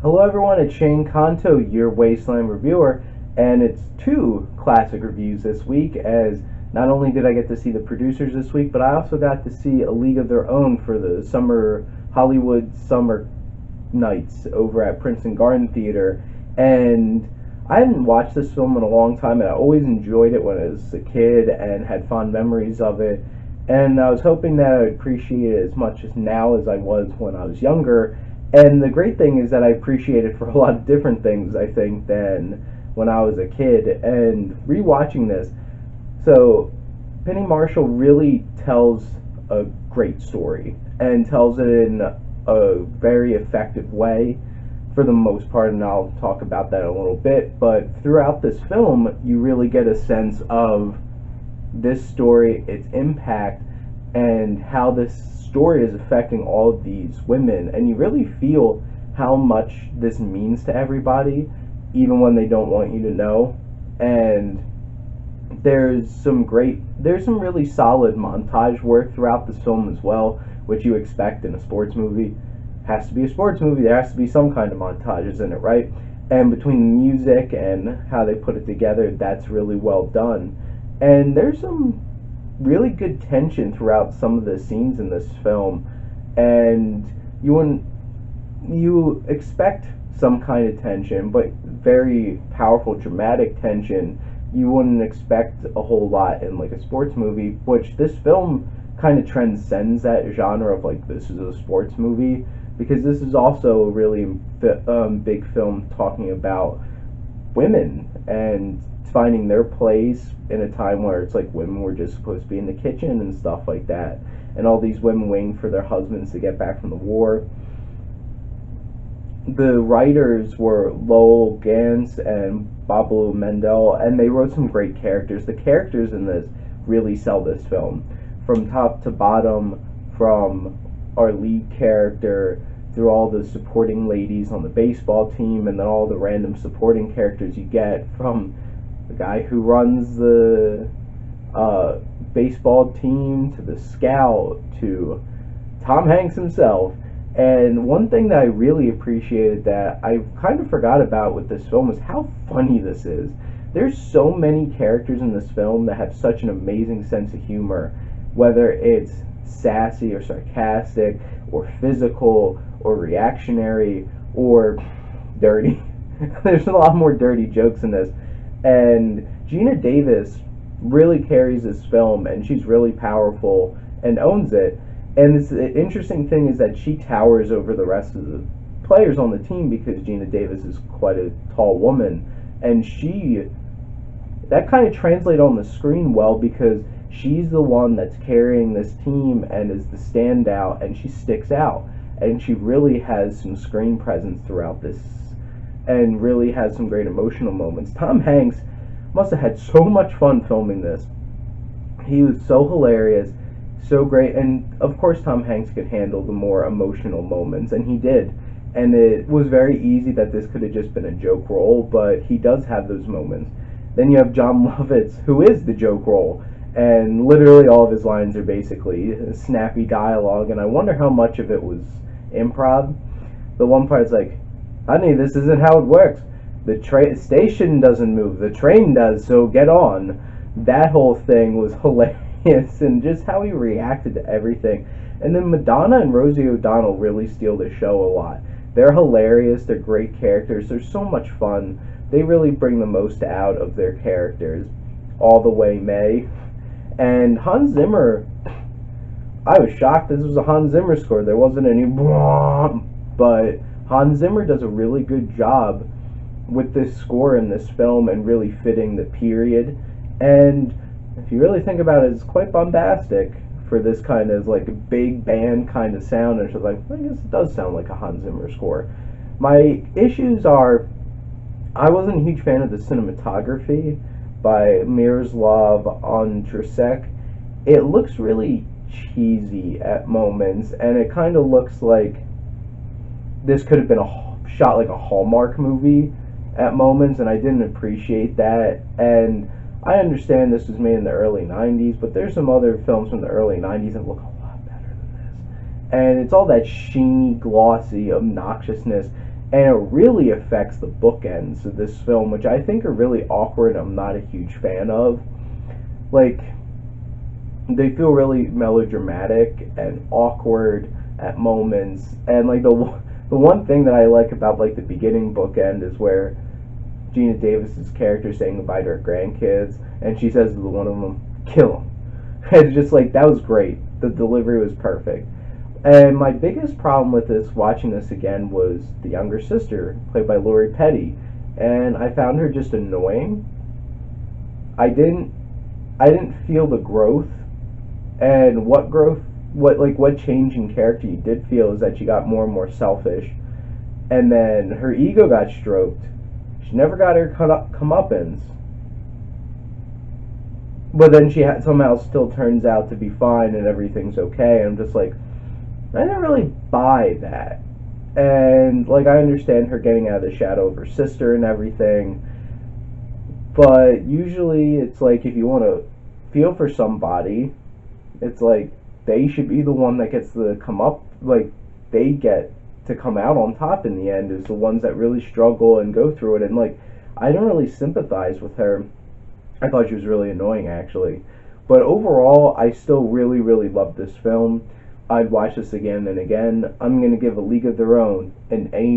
Hello everyone, it's Shane Kanto, your Wasteland reviewer, and it's two classic reviews this week, as not only did I get to see the producers this week, but I also got to see A League of Their Own for the Hollywood summer nights over at Princeton Garden Theater. And I hadn't watched this film in a long time, and I always enjoyed it when I was a kid and had fond memories of it. And I was hoping that I would appreciate it as much as now as I was when I was younger. And the great thing is that I appreciate it for a lot of different things, I think, than when I was a kid. And rewatching this, so Penny Marshall really tells a great story and tells it in a very effective way for the most part, and I'll talk about that a little bit. But throughout this film, you really get a sense of this story, its impact, and how this story is affecting all of these women, and you really feel how much this means to everybody, even when they don't want you to know. And there's some really solid montage work throughout this film as well, which you expect in a sports movie. Has to be a sports movie, there has to be some kind of montages in it, right? And between the music and how they put it together, that's really well done. And there's some really good tension throughout some of the scenes in this film, and you expect some kind of tension, but very powerful dramatic tension you wouldn't expect a whole lot in like a sports movie, which this film kind of transcends that genre of like, this is a sports movie, because this is also a really big film talking about women and finding their place in a time where it's like women were just supposed to be in the kitchen and stuff like that, and all these women waiting for their husbands to get back from the war. The writers were Lowell Gans and Babalu Mendel, and they wrote some great characters. The characters in this really sell this film from top to bottom, from our lead character through all the supporting ladies on the baseball team, and then all the random supporting characters you get, from the guy who runs the baseball team to the scout to Tom Hanks himself. And one thing that I really appreciated that I kind of forgot about with this film is how funny this is. There's so many characters in this film that have such an amazing sense of humor, whether it's sassy or sarcastic or physical or reactionary or dirty. There's a lot more dirty jokes in this. And Gina Davis really carries this film, and she's really powerful and owns it. And the interesting thing is that she towers over the rest of the players on the team, because Gina Davis is quite a tall woman, and that kind of translates on the screen well, because she's the one that's carrying this team and is the standout, and she sticks out, and she really has some screen presence throughout this and really has some great emotional moments. Tom Hanks must have had so much fun filming this. He was so hilarious, so great, and of course Tom Hanks could handle the more emotional moments, and he did. And it was very easy that this could have just been a joke role, but he does have those moments. Then you have John Lovitz, who is the joke role, and literally all of his lines are basically snappy dialogue, and I wonder how much of it was improv. The one part is like, honey, this isn't how it works. The station doesn't move, the train does, so get on. That whole thing was hilarious. And just how he reacted to everything. And then Madonna and Rosie O'Donnell really steal the show a lot. They're hilarious, they're great characters, they're so much fun. They really bring the most out of their characters. All the way May. And Hans Zimmer, I was shocked this was a Hans Zimmer score. There wasn't any but Hans Zimmer does a really good job with this score in this film and really fitting the period. And if you really think about it, it's quite bombastic for this kind of like a big band kind of sound. And it's just like, I guess it does sound like a Hans Zimmer score. My issues are, I wasn't a huge fan of the cinematography by Miroslav Ondrasek. It looks really cheesy at moments, and it kind of looks like this could have been shot like a Hallmark movie at moments, and I didn't appreciate that. And I understand this was made in the early 90s, but there's some other films from the early 90s that look a lot better than this. And it's all that sheeny, glossy obnoxiousness. and it really affects the bookends of this film, which I think are really awkward. I'm not a huge fan of. Like, they feel really melodramatic and awkward at moments, and like the one thing that I like about like the beginning bookend is where Gina Davis's character is saying goodbye to her grandkids, and she says to one of them, "Kill him." And just like that was great. The delivery was perfect. And my biggest problem with this, watching this again, was the younger sister, played by Lori Petty, and I found her just annoying. I didn't I didn't feel the growth, and what change in character you did feel is that she got more and more selfish, and then her ego got stroked. She never got her comeuppance, but then she somehow still turns out to be fine and everything's okay. And I'm just like, I didn't really buy that. And like, I understand her getting out of the shadow of her sister and everything, but usually it's like, if you want to feel for somebody, it's like they should be the one that gets to come up, like they get to come out on top in the end, is the ones that really struggle and go through it. And like, I don't really sympathize with her. I thought she was really annoying, actually. But overall, I still really, really love this film. I'd watch this again and again. I'm going to give A League of Their Own an A-.